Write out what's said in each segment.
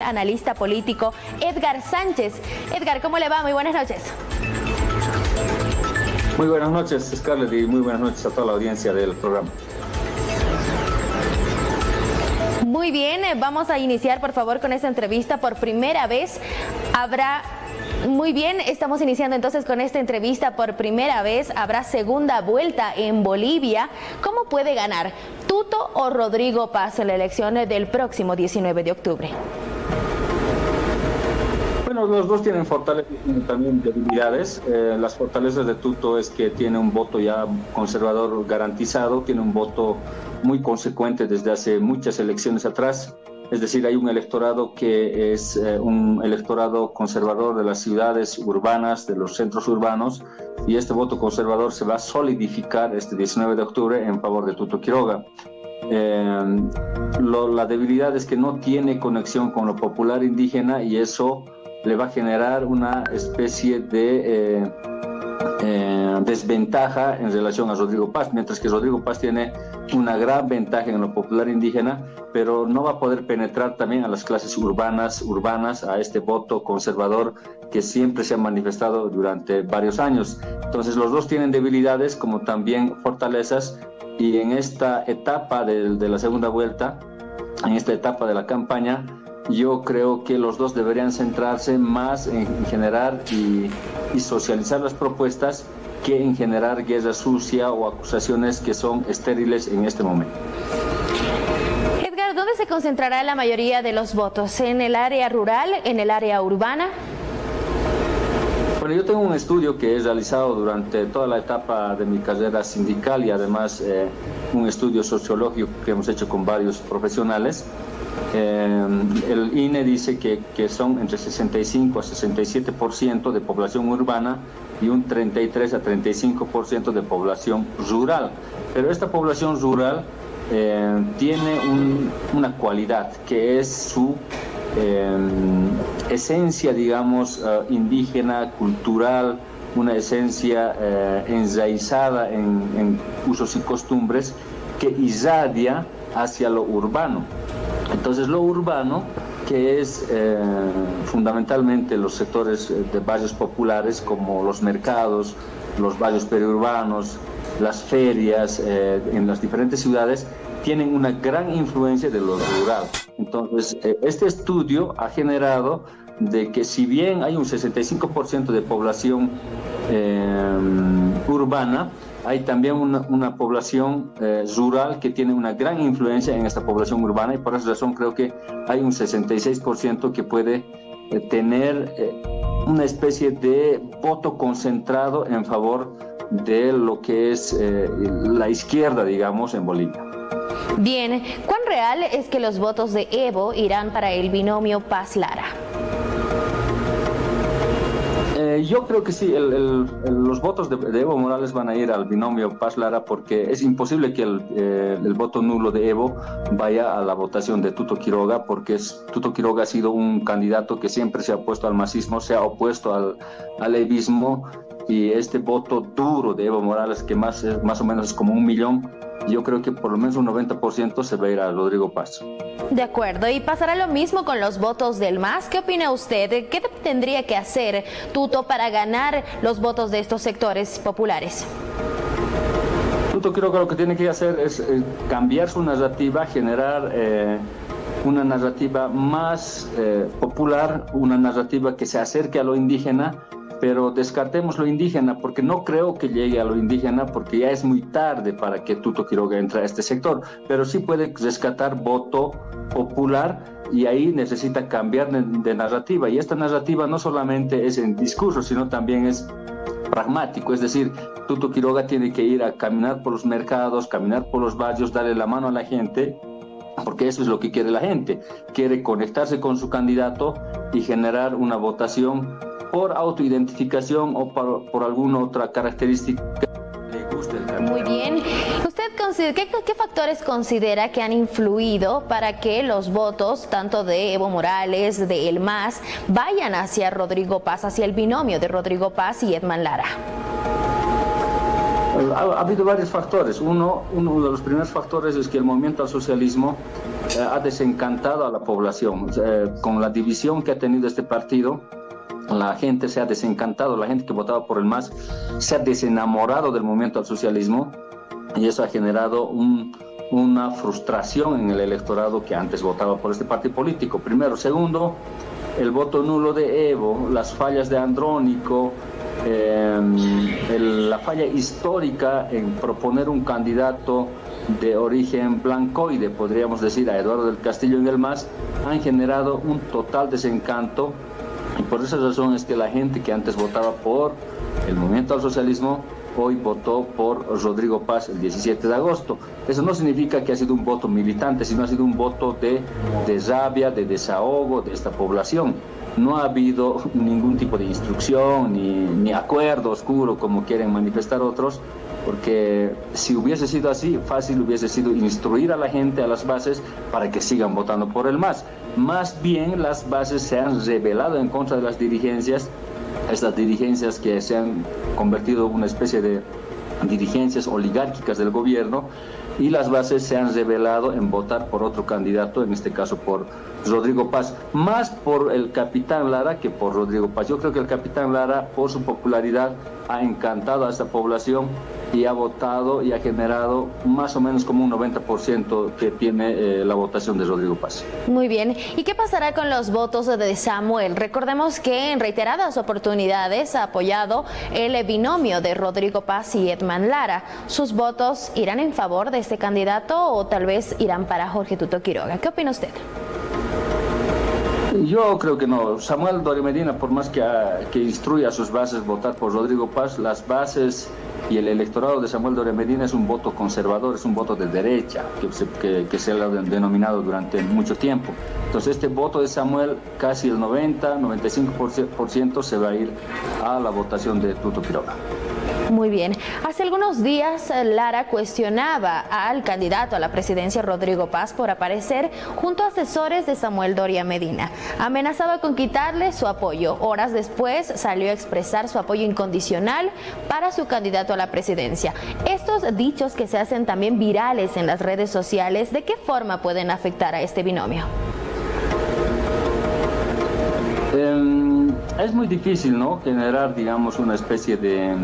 Analista político Edgar Sánchez. Edgar, ¿cómo le va? Muy buenas noches. Muy buenas noches, Scarlett, y muy buenas noches a toda la audiencia del programa. Muy bien, vamos a iniciar por favor con esta entrevista. Por primera vez Muy bien, estamos iniciando entonces con esta entrevista. Por primera vez habrá segunda vuelta en Bolivia. ¿Cómo puede ganar Tuto o Rodrigo Paz en la elección del próximo 19 de octubre? Bueno, los dos tienen fortalezas y también debilidades. Las fortalezas de Tuto es que tiene un voto ya conservador garantizado, tiene un voto muy consecuente desde hace muchas elecciones atrás. Es decir, hay un electorado que es un electorado conservador de las ciudades urbanas, de los centros urbanos, y este voto conservador se va a solidificar este 19 de octubre en favor de Tuto Quiroga. La debilidad es que no tiene conexión con lo popular indígena y eso le va a generar una especie de desventaja en relación a Rodrigo Paz, mientras que Rodrigo Paz tiene una gran ventaja en lo popular indígena, pero no va a poder penetrar también a las clases urbanas, a este voto conservador que siempre se ha manifestado durante varios años. Entonces los dos tienen debilidades como también fortalezas, y en esta etapa de la segunda vuelta, en esta etapa de la campaña, yo creo que los dos deberían centrarse más en generar y socializar las propuestas que en generar guerra sucia o acusaciones que son estériles en este momento. Edgar, ¿dónde se concentrará la mayoría de los votos? ¿En el área rural, en el área urbana? Bueno, yo tengo un estudio que he realizado durante toda la etapa de mi carrera sindical y además un estudio sociológico que hemos hecho con varios profesionales. El INE dice que son entre 65 a 67% de población urbana y un 33 a 35% de población rural. Pero esta población rural tiene una cualidad que es su esencia, digamos, indígena, cultural, una esencia enraizada en usos y costumbres que irradia hacia lo urbano. Entonces lo urbano, que es fundamentalmente los sectores de barrios populares como los mercados, los barrios periurbanos, las ferias en las diferentes ciudades, tienen una gran influencia de lo rural. Entonces este estudio ha generado de que si bien hay un 65% de población urbana, hay también una población rural que tiene una gran influencia en esta población urbana, y por esa razón creo que hay un 66% que puede tener una especie de voto concentrado en favor de lo que es la izquierda, digamos, en Bolivia. Bien, ¿cuán real es que los votos de Evo irán para el binomio Paz-Lara? Yo creo que sí, los votos de Evo Morales van a ir al binomio Paz-Lara, porque es imposible que el voto nulo de Evo vaya a la votación de Tuto Quiroga, porque Tuto Quiroga ha sido un candidato que siempre se ha opuesto al masismo, se ha opuesto al evismo, y este voto duro de Evo Morales, que más o menos es como 1 millón, yo creo que por lo menos un 90% se va a ir a Rodrigo Paz. De acuerdo, y pasará lo mismo con los votos del MAS. ¿Qué opina usted? ¿Qué tendría que hacer Tuto para ganar los votos de estos sectores populares? Tuto creo que lo que tiene que hacer es cambiar su narrativa, generar una narrativa más popular, una narrativa que se acerque a lo indígena, pero descartemos lo indígena, porque no creo que llegue a lo indígena, porque ya es muy tarde para que Tuto Quiroga entre a este sector, pero sí puede rescatar voto popular, y ahí necesita cambiar de narrativa, y esta narrativa no solamente es en discurso, sino también es pragmático. Es decir, Tuto Quiroga tiene que ir a caminar por los mercados, caminar por los barrios, darle la mano a la gente, porque eso es lo que quiere la gente, quiere conectarse con su candidato y generar una votación por autoidentificación o por alguna otra característica que le guste el candidato. Muy bien. ¿Usted qué factores considera que han influido para que los votos, tanto de Evo Morales, de El MAS, vayan hacia Rodrigo Paz, hacia el binomio de Rodrigo Paz y Edman Lara? Ha habido varios factores. Uno de los primeros factores es que el movimiento al socialismo ha desencantado a la población. Con la división que ha tenido este partido, la gente se ha desencantado, la gente que votaba por el MAS se ha desenamorado del movimiento al socialismo, y eso ha generado una frustración en el electorado que antes votaba por este partido político. Primero. Segundo, el voto nulo de Evo, las fallas de Andrónico, la falla histórica en proponer un candidato de origen blancoide, podríamos decir, a Eduardo del Castillo en el MAS, han generado un total desencanto, y por esa razón es que la gente que antes votaba por el movimiento al socialismo hoy votó por Rodrigo Paz el 17 de agosto. Eso no significa que ha sido un voto militante, sino ha sido un voto de rabia, de desahogo de esta población. No ha habido ningún tipo de instrucción ni acuerdo oscuro como quieren manifestar otros, porque si hubiese sido así, fácil hubiese sido instruir a la gente, a las bases, para que sigan votando por el MAS. Más bien las bases se han rebelado en contra de las dirigencias, estas dirigencias que se han convertido en una especie de dirigencias oligárquicas del gobierno, y las bases se han rebelado en votar por otro candidato, en este caso por Rodrigo Paz, más por el capitán Lara que por Rodrigo Paz. Yo creo que el capitán Lara, por su popularidad, ha encantado a esta población y ha votado y ha generado más o menos como un 90% que tiene la votación de Rodrigo Paz. Muy bien. ¿Y qué pasará con los votos de Samuel? Recordemos que en reiteradas oportunidades ha apoyado el binomio de Rodrigo Paz y Edman Lara. ¿Sus votos irán en favor de este candidato o tal vez irán para Jorge Tuto Quiroga? ¿Qué opina usted? Yo creo que no. Samuel Doria Medina, por más que instruya a sus bases votar por Rodrigo Paz, las bases y el electorado de Samuel Doria Medina es un voto conservador, es un voto de derecha, que se ha denominado durante mucho tiempo. Entonces este voto de Samuel, casi el 90-95% se va a ir a la votación de Tuto Quiroga. Muy bien. Hace algunos días Lara cuestionaba al candidato a la presidencia Rodrigo Paz por aparecer junto a asesores de Samuel Doria Medina. Amenazaba con quitarle su apoyo. Horas después salió a expresar su apoyo incondicional para su candidato a la presidencia. Estos dichos que se hacen también virales en las redes sociales, ¿de qué forma pueden afectar a este binomio? Es muy difícil, ¿no?, generar, digamos, una especie de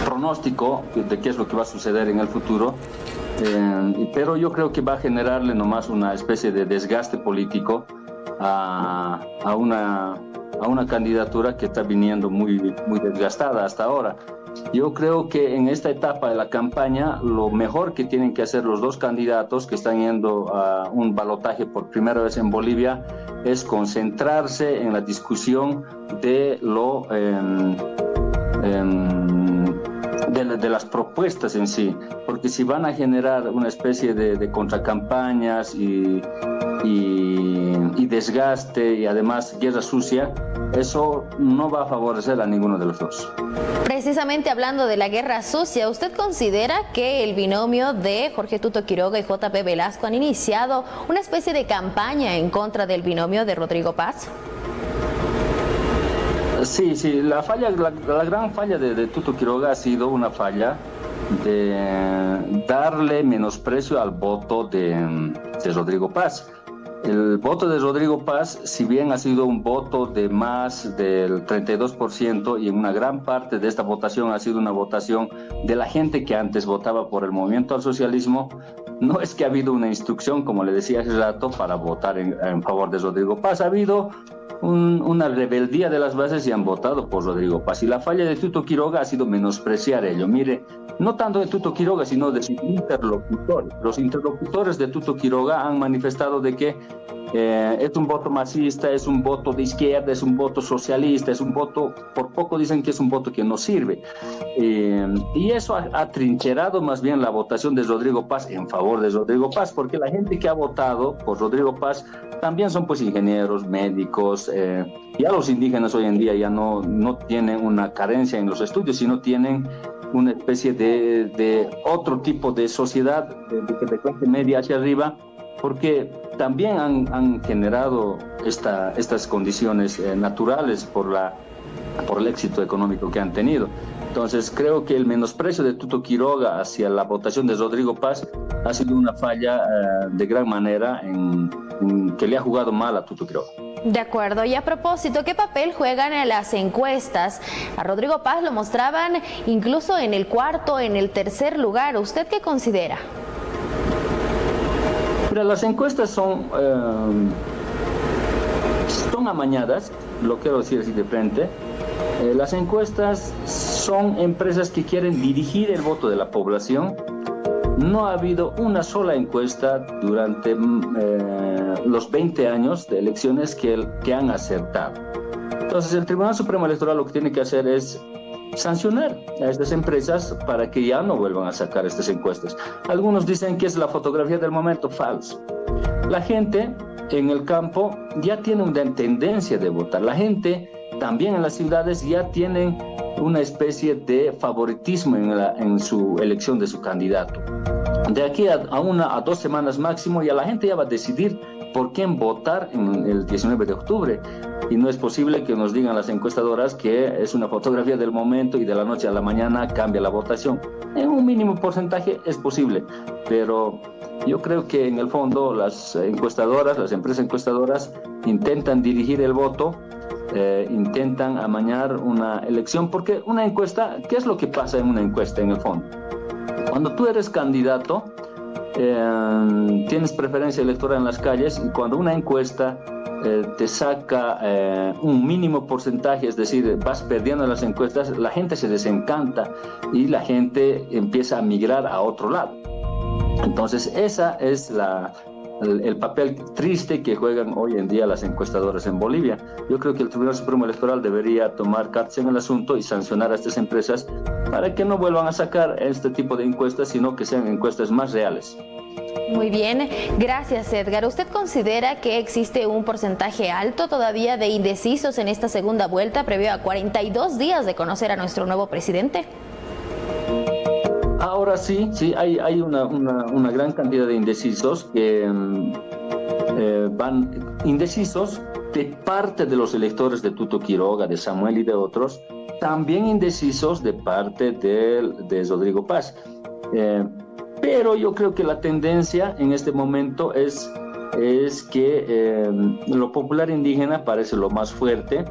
pronóstico de qué es lo que va a suceder en el futuro, pero yo creo que va a generarle nomás una especie de desgaste político a una candidatura que está viniendo muy desgastada hasta ahora. Yo creo que en esta etapa de la campaña lo mejor que tienen que hacer los dos candidatos que están yendo a un balotaje por primera vez en Bolivia es concentrarse en la discusión de las propuestas en sí, porque si van a generar una especie de contracampañas y desgaste y además guerra sucia, eso no va a favorecer a ninguno de los dos. Precisamente hablando de la guerra sucia, ¿usted considera que el binomio de Jorge Tuto Quiroga y JP Velasco han iniciado una especie de campaña en contra del binomio de Rodrigo Paz? Sí, la gran falla de Tuto Quiroga ha sido una falla de darle menosprecio al voto de Rodrigo Paz. El voto de Rodrigo Paz, si bien ha sido un voto de más del 32%, y en una gran parte de esta votación ha sido una votación de la gente que antes votaba por el movimiento al socialismo, no es que ha habido una instrucción, como le decía hace rato, para votar en favor de Rodrigo Paz. Ha habido una rebeldía de las bases y han votado por Rodrigo Paz. Y la falla de Tuto Quiroga ha sido menospreciar ello. Mire, no tanto de Tuto Quiroga, sino de sus interlocutores. Los interlocutores de Tuto Quiroga han manifestado de que es un voto masista, es un voto de izquierda, es un voto socialista, es un voto, por poco dicen que es un voto que no sirve. Y eso ha trincherado más bien la votación de Rodrigo Paz en favor de Rodrigo Paz, porque la gente que ha votado por Rodrigo Paz también son pues ingenieros, médicos, ya los indígenas hoy en día ya no tienen una carencia en los estudios, sino tienen una especie de otro tipo de sociedad, de clase media hacia arriba, porque también han generado estas condiciones naturales por la por el éxito económico que han tenido. Entonces creo que el menosprecio de Tuto Quiroga hacia la votación de Rodrigo Paz ha sido una falla de gran manera que le ha jugado mal a Tuto Quiroga. De acuerdo. Y a propósito, ¿qué papel juegan en las encuestas? A Rodrigo Paz lo mostraban incluso en el cuarto, en el tercer lugar. ¿Usted qué considera? Mira, las encuestas son amañadas, lo quiero decir así de frente. Las encuestas son empresas que quieren dirigir el voto de la población. No ha habido una sola encuesta durante los 20 años de elecciones que han acertado. Entonces, el Tribunal Supremo Electoral lo que tiene que hacer es sancionar a estas empresas para que ya no vuelvan a sacar estas encuestas. Algunos dicen que es la fotografía del momento. Falso. La gente en el campo ya tiene una tendencia de votar. La gente también en las ciudades ya tienen una especie de favoritismo en su elección de su candidato. De aquí a 2 semanas máximo ya la gente ya va a decidir por quién votar en el 19 de octubre. Y no es posible que nos digan las encuestadoras que es una fotografía del momento y de la noche a la mañana cambia la votación. En un mínimo porcentaje es posible, pero yo creo que en el fondo las empresas encuestadoras intentan dirigir el voto, intentan amañar una elección, porque una encuesta, ¿qué es lo que pasa en una encuesta en el fondo? Cuando tú eres candidato, tienes preferencia electoral en las calles, y cuando una encuesta te saca un mínimo porcentaje, es decir, vas perdiendo las encuestas, la gente se desencanta y la gente empieza a migrar a otro lado. Entonces, esa es el papel triste que juegan hoy en día las encuestadoras en Bolivia. Yo creo que el Tribunal Supremo Electoral debería tomar cartas en el asunto y sancionar a estas empresas para que no vuelvan a sacar este tipo de encuestas, sino que sean encuestas más reales. Muy bien, gracias Edgar. ¿Usted considera que existe un porcentaje alto todavía de indecisos en esta segunda vuelta previo a 42 días de conocer a nuestro nuevo presidente? Ahora sí, hay una gran cantidad de indecisos que van indecisos de parte de los electores de Tuto Quiroga, de Samuel y de otros, también indecisos de parte de Rodrigo Paz. Pero yo creo que la tendencia en este momento es que lo popular indígena parece lo más fuerte.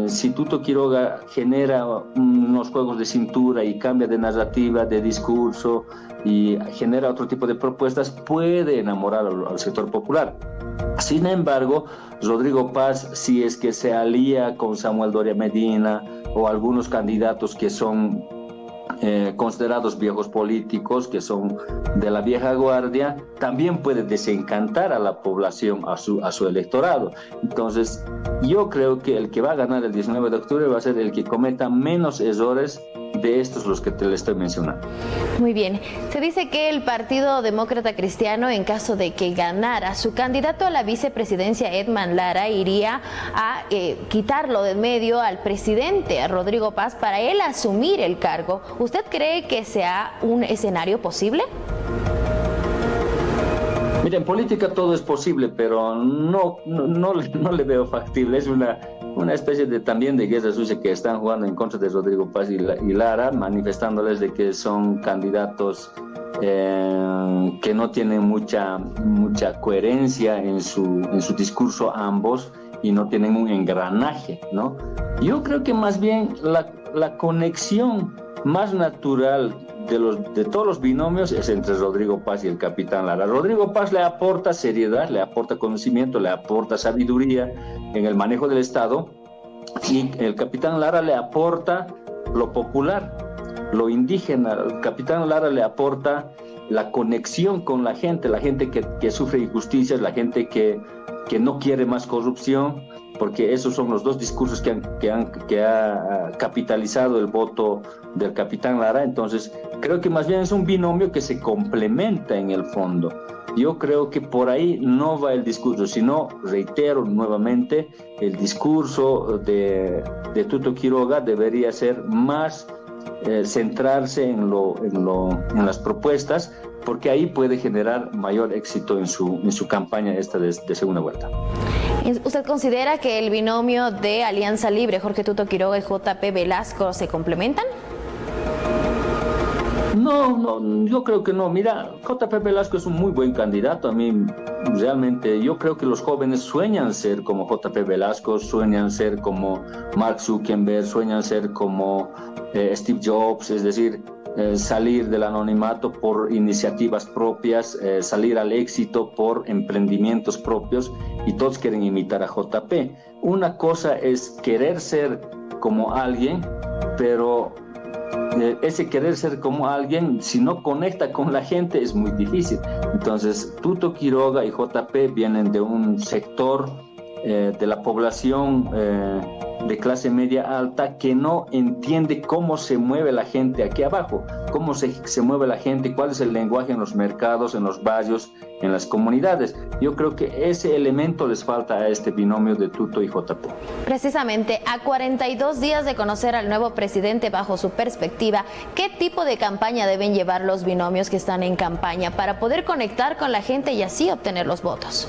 Si Tuto Quiroga genera unos juegos de cintura y cambia de narrativa, de discurso y genera otro tipo de propuestas, puede enamorar al sector popular. Sin embargo, Rodrigo Paz, si es que se alía con Samuel Doria Medina o algunos candidatos que son considerados viejos políticos, que son de la vieja guardia, también puede desencantar a la población, a su electorado. Entonces, yo creo que el que va a ganar el 19 de octubre va a ser el que cometa menos errores de estos los que te le estoy mencionando. Muy bien. Se dice que el Partido Demócrata Cristiano, en caso de que ganara, su candidato a la vicepresidencia, Edman Lara, iría a quitarlo de en medio al presidente, a Rodrigo Paz, para él asumir el cargo. ¿Usted cree que sea un escenario posible? Mira, en política todo es posible, pero no le veo factible. Es una especie también de guerra sucia que están jugando en contra de Rodrigo Paz y Lara, manifestándoles de que son candidatos que no tienen mucha coherencia en su discurso ambos y no tienen un engranaje, ¿no? Yo creo que más bien la conexión más natural de todos los binomios es entre Rodrigo Paz y el capitán Lara. Rodrigo Paz le aporta seriedad, le aporta conocimiento, le aporta sabiduría en el manejo del Estado, y el capitán Lara le aporta lo popular, lo indígena. El capitán Lara le aporta la conexión con la gente que sufre injusticias, la gente que no quiere más corrupción, porque esos son los dos discursos que ha capitalizado el voto del capitán Lara. Entonces, creo que más bien es un binomio que se complementa en el fondo. Yo creo que por ahí no va el discurso, sino, reitero nuevamente, el discurso de Tuto Quiroga debería ser más centrarse en las propuestas, porque ahí puede generar mayor éxito en su campaña esta de segunda vuelta. ¿Usted considera que el binomio de Alianza Libre, Jorge Tuto Quiroga y JP Velasco, se complementan? No, yo creo que no. Mira, JP Velasco es un muy buen candidato. A mí, realmente, yo creo que los jóvenes sueñan ser como JP Velasco, sueñan ser como Mark Zuckerberg, sueñan ser como Steve Jobs, es decir, salir del anonimato por iniciativas propias, salir al éxito por emprendimientos propios, y todos quieren imitar a JP. Una cosa es querer ser como alguien, pero ese querer ser como alguien, si no conecta con la gente, es muy difícil. Entonces, Tuto Quiroga y JP vienen de un sector de la población de clase media alta que no entiende cómo se mueve la gente aquí abajo, cómo se mueve la gente, cuál es el lenguaje en los mercados, en los barrios, en las comunidades. Yo creo que ese elemento les falta a este binomio de Tuto y JP. Precisamente, a 42 días de conocer al nuevo presidente, bajo su perspectiva, ¿qué tipo de campaña deben llevar los binomios que están en campaña para poder conectar con la gente y así obtener los votos?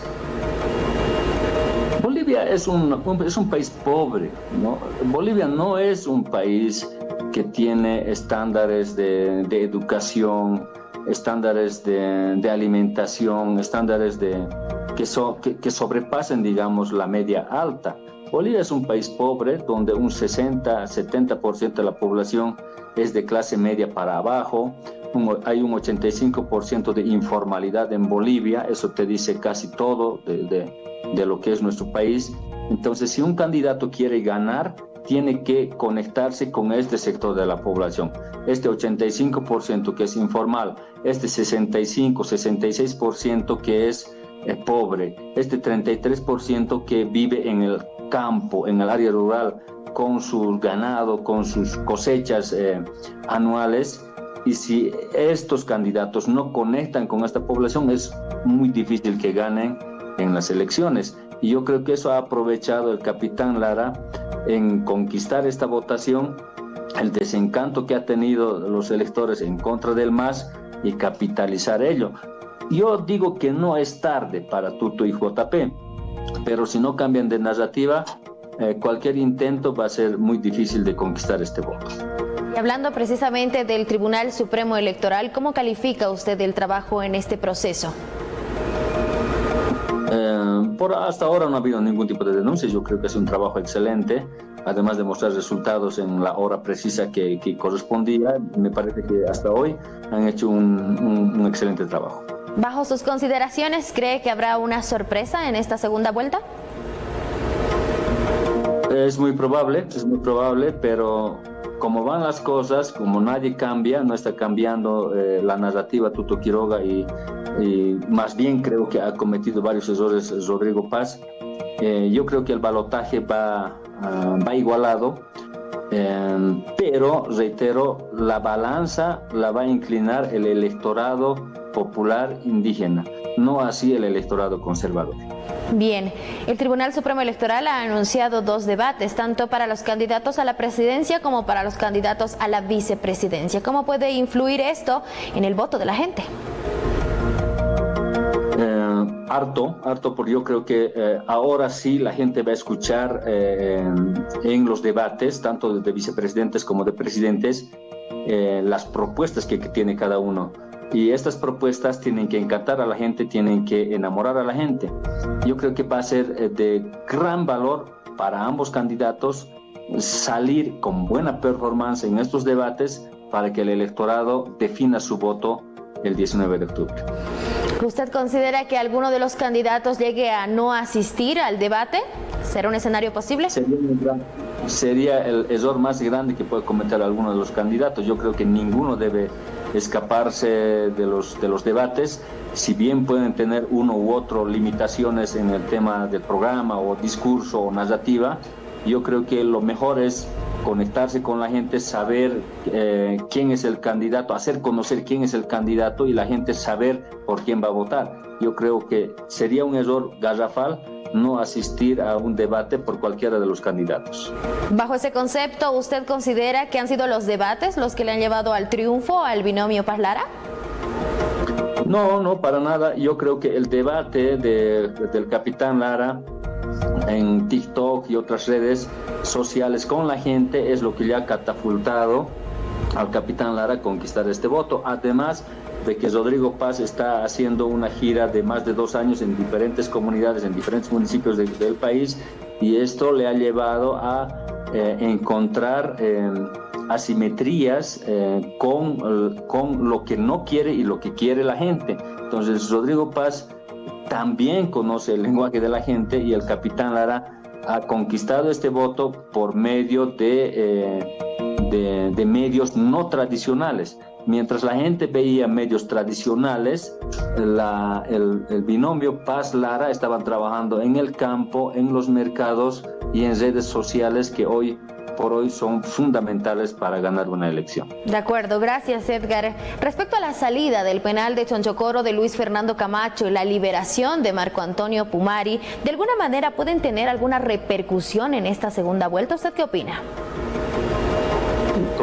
Bolivia es un país pobre, ¿no? Bolivia no es un país que tiene estándares de educación, estándares de alimentación, estándares que sobrepasen, digamos, la media alta. Bolivia es un país pobre donde un 60-70% de la población es de clase media para abajo. Hay un 85% de informalidad en Bolivia, eso te dice casi todo de lo que es nuestro país. Entonces, si un candidato quiere ganar, tiene que conectarse con este sector de la población. Este 85% que es informal, este 65-66% que es pobre, este 33% que vive en el campo, en el área rural, con su ganado, con sus cosechas anuales. Y si estos candidatos no conectan con esta población, es muy difícil que ganen en las elecciones. Y yo creo que eso ha aprovechado el capitán Lara en conquistar esta votación, el desencanto que ha tenido los electores en contra del MAS, y capitalizar ello. Yo digo que no es tarde para Tuto y JP, pero si no cambian de narrativa, cualquier intento va a ser muy difícil de conquistar este voto. Y hablando precisamente del Tribunal Supremo Electoral, ¿cómo califica usted el trabajo en este proceso? Hasta ahora no ha habido ningún tipo de denuncia. Yo creo que es un trabajo excelente, además de mostrar resultados en la hora precisa que correspondía. Me parece que hasta hoy han hecho un excelente trabajo. Bajo sus consideraciones, ¿cree que habrá una sorpresa en esta segunda vuelta? Es muy probable, pero como van las cosas, como nadie cambia, no está cambiando la narrativa Tuto Quiroga, y más bien creo que ha cometido varios errores Rodrigo Paz. Yo creo que el balotaje va igualado, pero reitero, la balanza la va a inclinar el electorado popular indígena, no así el electorado conservador. Bien, el Tribunal Supremo Electoral ha anunciado 2 debates, tanto para los candidatos a la presidencia como para los candidatos a la vicepresidencia. ¿Cómo puede influir esto en el voto de la gente? Harto, porque yo creo que ahora sí la gente va a escuchar en los debates, tanto de vicepresidentes como de presidentes, las propuestas que tiene cada uno. Y estas propuestas tienen que encantar a la gente, tienen que enamorar a la gente. Yo creo que va a ser de gran valor para ambos candidatos salir con buena performance en estos debates para que el electorado defina su voto el 19 de octubre. ¿Usted considera que alguno de los candidatos llegue a no asistir al debate? ¿Será un escenario posible? Sería el error más grande que puede cometer alguno de los candidatos. Yo creo que ninguno debe escaparse de los debates, si bien pueden tener uno u otro limitaciones en el tema del programa o discurso o narrativa. Yo creo que lo mejor es conectarse con la gente, saber quién es el candidato, hacer conocer quién es el candidato y la gente saber por quién va a votar. Yo creo que sería un error garrafal no asistir a un debate por cualquiera de los candidatos. Bajo ese concepto, ¿usted considera que han sido los debates los que le han llevado al triunfo al binomio Paz Lara? No, no, para nada. Yo creo que el debate del capitán Lara en TikTok y otras redes sociales con la gente es lo que le ha catapultado al capitán Lara a conquistar este voto. Además de que Rodrigo Paz está haciendo una gira de más de 2 años en diferentes comunidades, en diferentes municipios del país, y esto le ha llevado a encontrar asimetrías con lo que no quiere y lo que quiere la gente. Entonces Rodrigo Paz también conoce el lenguaje de la gente, y el capitán Lara ha conquistado este voto por medio de medios no tradicionales. Mientras la gente veía medios tradicionales, el binomio Paz-Lara estaban trabajando en el campo, en los mercados y en redes sociales, que hoy por hoy son fundamentales para ganar una elección. De acuerdo, gracias Edgar. Respecto a la salida del penal de Chonchocoro de Luis Fernando Camacho y la liberación de Marco Antonio Pumari, ¿de alguna manera pueden tener alguna repercusión en esta segunda vuelta? ¿Usted qué opina?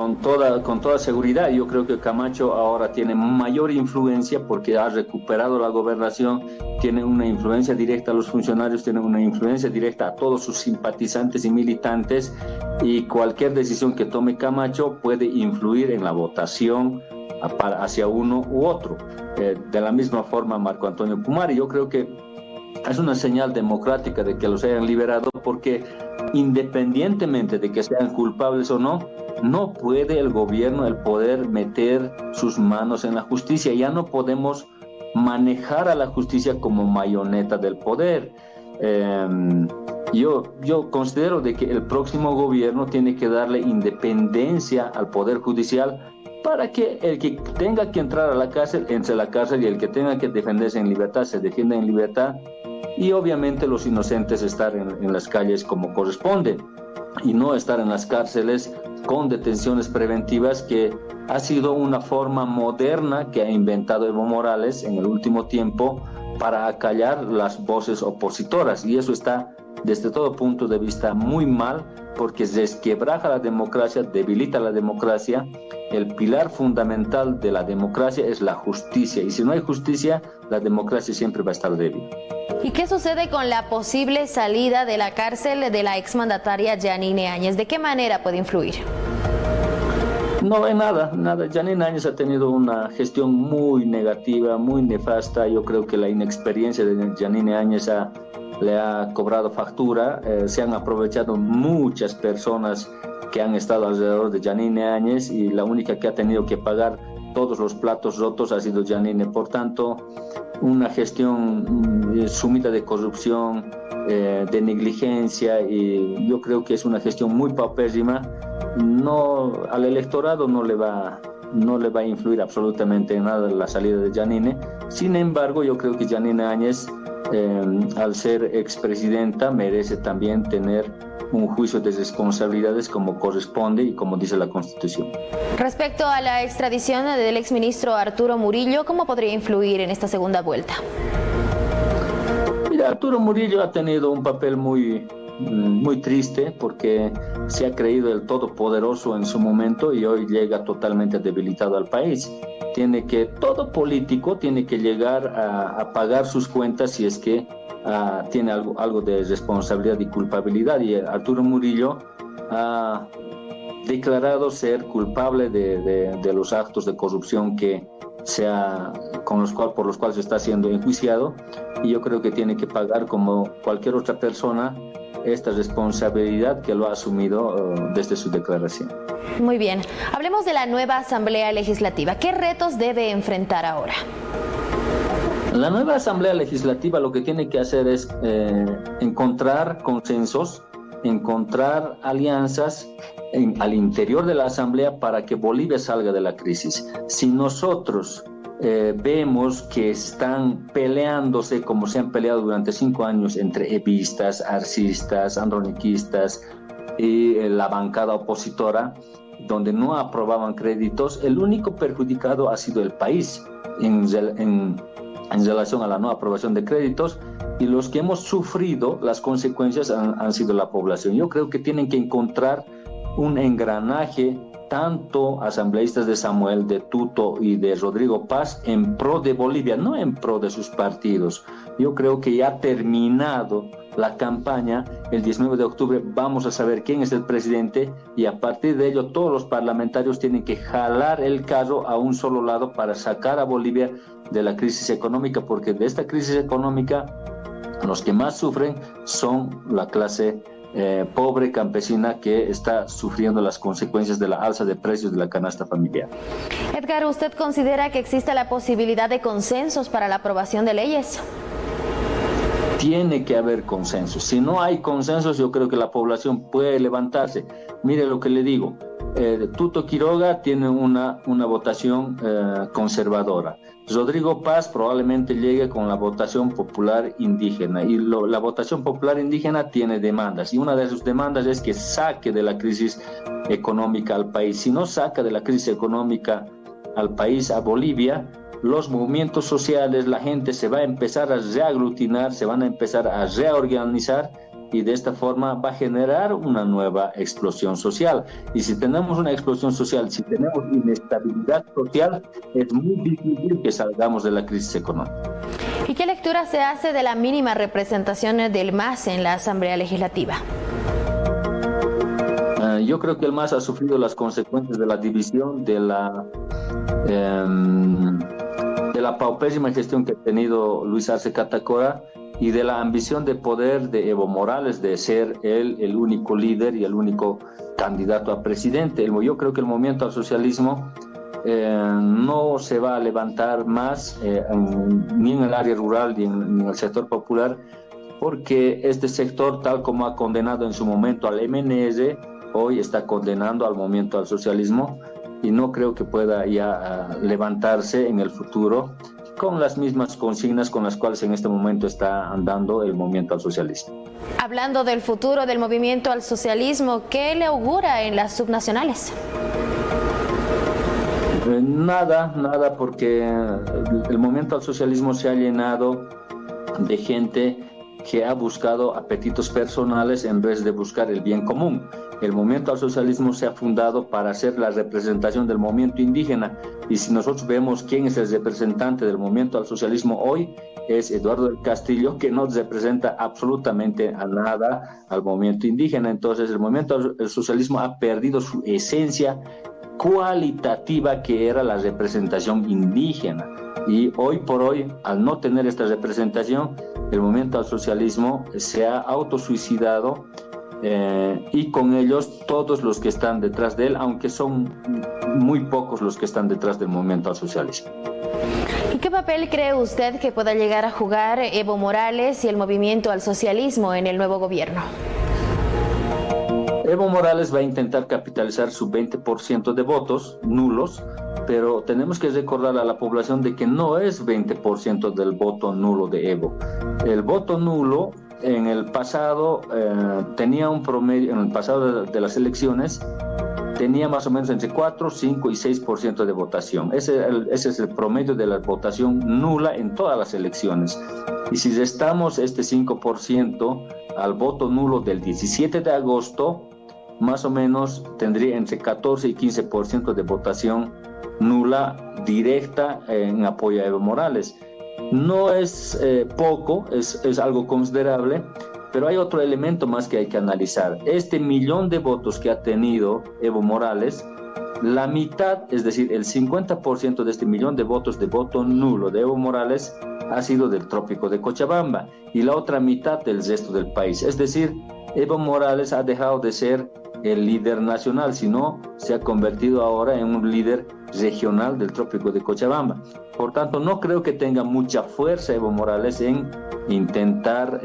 Con toda seguridad. Yo creo que Camacho ahora tiene mayor influencia porque ha recuperado la gobernación, tiene una influencia directa a los funcionarios, tiene una influencia directa a todos sus simpatizantes y militantes, y cualquier decisión que tome Camacho puede influir en la votación hacia uno u otro. De la misma forma Marco Antonio Pumari, yo creo que es una señal democrática de que los hayan liberado, porque independientemente de que sean culpables o no, no puede el gobierno, el poder, meter sus manos en la justicia. Ya no podemos manejar a la justicia como marioneta del poder. Yo considero de que el próximo gobierno tiene que darle independencia al poder judicial, para que el que tenga que entrar a la cárcel entre a la cárcel, y el que tenga que defenderse en libertad se defienda en libertad, y obviamente los inocentes estar en las calles como corresponde, y no estar en las cárceles con detenciones preventivas, que ha sido una forma moderna que ha inventado Evo Morales en el último tiempo para acallar las voces opositoras, y eso está desde todo punto de vista muy mal, porque resquebraja la democracia, debilita la democracia. El pilar fundamental de la democracia es la justicia, y si no hay justicia, la democracia siempre va a estar débil. ¿Y qué sucede con la posible salida de la cárcel de la exmandataria Yanine Áñez? ¿De qué manera puede influir? No, en nada. Yanine Áñez ha tenido una gestión muy negativa, muy nefasta. Yo creo que la inexperiencia de Yanine Áñez le ha cobrado factura. Se han aprovechado muchas personas que han estado alrededor de Yanine Áñez, y la única que ha tenido que pagar todos los platos rotos ha sido Yanine. Por tanto, una gestión sumida de corrupción, de negligencia, y yo creo que es una gestión muy paupérrima. No, al electorado no le va a influir absolutamente en nada la salida de Yanine. Sin embargo, yo creo que Yanine Áñez, al ser expresidenta, merece también tener un juicio de responsabilidades como corresponde y como dice la Constitución. Respecto a la extradición del exministro Arturo Murillo, ¿cómo podría influir en esta segunda vuelta? Mira, Arturo Murillo ha tenido un papel muy triste, porque se ha creído el todopoderoso en su momento y hoy llega totalmente debilitado al país. Todo político tiene que llegar a pagar sus cuentas si es que tiene algo de responsabilidad y culpabilidad, y Arturo Murillo ha declarado ser culpable de los actos de corrupción por los cuales está siendo enjuiciado, y yo creo que tiene que pagar, como cualquier otra persona, esta responsabilidad que lo ha asumido desde su declaración. Muy bien, hablemos de la nueva Asamblea Legislativa. ¿Qué retos debe enfrentar ahora? La nueva Asamblea Legislativa lo que tiene que hacer es encontrar consensos, encontrar alianzas al interior de la Asamblea para que Bolivia salga de la crisis. Si nosotros vemos que están peleándose como se han peleado durante 5 años entre evistas, arcistas, androniquistas y la bancada opositora, donde no aprobaban créditos, el único perjudicado ha sido el país en relación a la no aprobación de créditos, y los que hemos sufrido las consecuencias han sido la población. Yo creo que tienen que encontrar un engranaje tanto asambleístas de Samuel, de Tuto y de Rodrigo Paz en pro de Bolivia, no en pro de sus partidos. Yo creo que ya ha terminado la campaña. El 19 de octubre vamos a saber quién es el presidente y a partir de ello todos los parlamentarios tienen que jalar el carro a un solo lado para sacar a Bolivia de la crisis económica, porque de esta crisis económica los que más sufren son la clase pobre campesina que está sufriendo las consecuencias de la alza de precios de la canasta familiar. Edgar, ¿usted considera que existe la posibilidad de consensos para la aprobación de leyes? Tiene que haber consensos. Si no hay consensos, yo creo que la población puede levantarse. Mire lo que le digo. Tuto Quiroga tiene una votación conservadora. Rodrigo Paz probablemente llegue con la votación popular indígena y la votación popular indígena tiene demandas y una de sus demandas es que saque de la crisis económica al país. Si no saca de la crisis económica al país, a Bolivia, los movimientos sociales, la gente se va a empezar a reaglutinar, se van a empezar a reorganizar y de esta forma va a generar una nueva explosión social. Y si tenemos una explosión social, si tenemos inestabilidad social, es muy difícil que salgamos de la crisis económica. ¿Y qué lectura se hace de la mínima representación del MAS en la Asamblea Legislativa? Yo creo que el MAS ha sufrido las consecuencias de la división, de la paupérrima gestión que ha tenido Luis Arce Catacora y de la ambición de poder de Evo Morales de ser él el único líder y el único candidato a presidente. Yo creo que el movimiento al socialismo no se va a levantar más ni en el área rural ni en el sector popular, porque este sector, tal como ha condenado en su momento al MNS, hoy está condenando al movimiento al socialismo y no creo que pueda ya levantarse en el futuro con las mismas consignas con las cuales en este momento está andando el movimiento al socialismo. Hablando del futuro del movimiento al socialismo, ¿qué le augura en las subnacionales? Nada, porque el movimiento al socialismo se ha llenado de gente que ha buscado apetitos personales en vez de buscar el bien común. El movimiento al socialismo se ha fundado para ser la representación del movimiento indígena y si nosotros vemos quién es el representante del movimiento al socialismo hoy, es Eduardo del Castillo, que no representa absolutamente a nada al movimiento indígena. Entonces el movimiento al socialismo ha perdido su esencia cualitativa que era la representación indígena y hoy por hoy, al no tener esta representación, el movimiento al socialismo se ha autosuicidado y con ellos todos los que están detrás de él, aunque son muy pocos los que están detrás del movimiento al socialismo. ¿Y qué papel cree usted que pueda llegar a jugar Evo Morales y el movimiento al socialismo en el nuevo gobierno? Evo Morales va a intentar capitalizar su 20% de votos nulos, pero tenemos que recordar a la población de que no es 20% del voto nulo de Evo. El voto nulo en el pasado tenía un promedio, en el pasado de las elecciones, tenía más o menos entre 4, 5 y 6% de votación. Ese es el promedio de la votación nula en todas las elecciones. Y si restamos este 5% al voto nulo del 17 de agosto, más o menos tendría entre 14 y 15% de votación nula directa en apoyo a Evo Morales. No es poco, es algo considerable, pero hay otro elemento más que hay que analizar. Este 1.000.000 de votos que ha tenido Evo Morales, la mitad, es decir, el 50% de este 1.000.000 de votos de voto nulo de Evo Morales ha sido del trópico de Cochabamba y la otra mitad del resto del país. Es decir, Evo Morales ha dejado de ser el líder nacional, sino se ha convertido ahora en un líder regional del trópico de Cochabamba. Por tanto, no creo que tenga mucha fuerza Evo Morales en intentar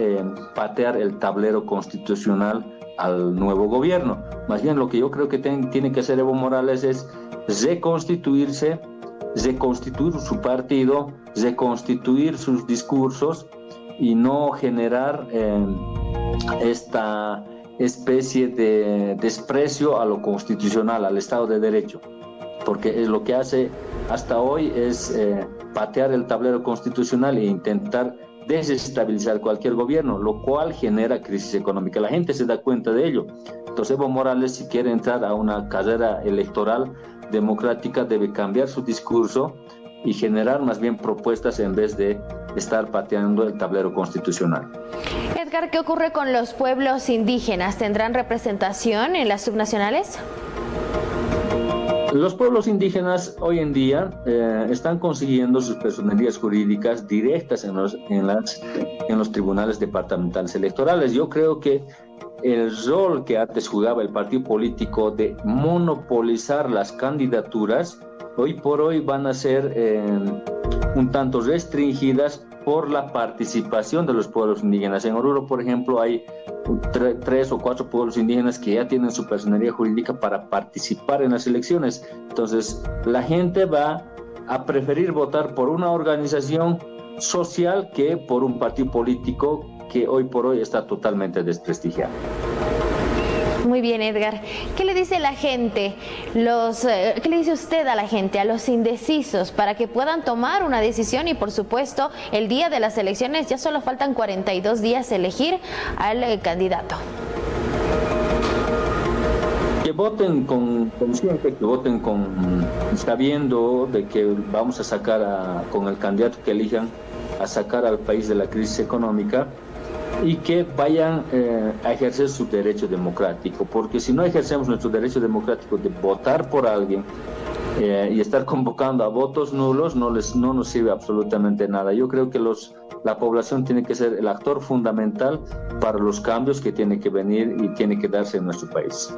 patear el tablero constitucional al nuevo gobierno. Más bien lo que yo creo que tiene que hacer Evo Morales es reconstituirse, reconstituir su partido, reconstituir sus discursos y no generar esta especie de desprecio a lo constitucional, al Estado de Derecho, porque lo que hace hasta hoy es patear el tablero constitucional e intentar desestabilizar cualquier gobierno, lo cual genera crisis económica. La gente se da cuenta de ello. Entonces Evo Morales, si quiere entrar a una carrera electoral democrática, debe cambiar su discurso y generar más bien propuestas en vez de estar pateando el tablero constitucional. Edgar, ¿qué ocurre con los pueblos indígenas? ¿Tendrán representación en las subnacionales? Los pueblos indígenas hoy en día están consiguiendo sus personerías jurídicas directas en los tribunales departamentales electorales. Yo creo que el rol que antes jugaba el partido político de monopolizar las candidaturas, hoy por hoy van a ser un tanto restringidas por la participación de los pueblos indígenas. En Oruro, por ejemplo, hay 3 o 4 pueblos indígenas que ya tienen su personería jurídica para participar en las elecciones. Entonces, la gente va a preferir votar por una organización social que por un partido político que hoy por hoy está totalmente desprestigiado. Muy bien, Edgar. ¿Qué le dice la gente, qué le dice usted a la gente, a los indecisos, para que puedan tomar una decisión? Y por supuesto, el día de las elecciones ya solo faltan 42 días elegir al candidato. Que voten con conciencia, que voten sabiendo de que vamos a sacar con el candidato que elijan, a sacar al país de la crisis económica, y que vayan a ejercer su derecho democrático, porque si no ejercemos nuestro derecho democrático de votar por alguien y estar convocando a votos nulos, no nos sirve absolutamente nada. Yo creo que la población tiene que ser el actor fundamental para los cambios que tiene que venir y tiene que darse en nuestro país.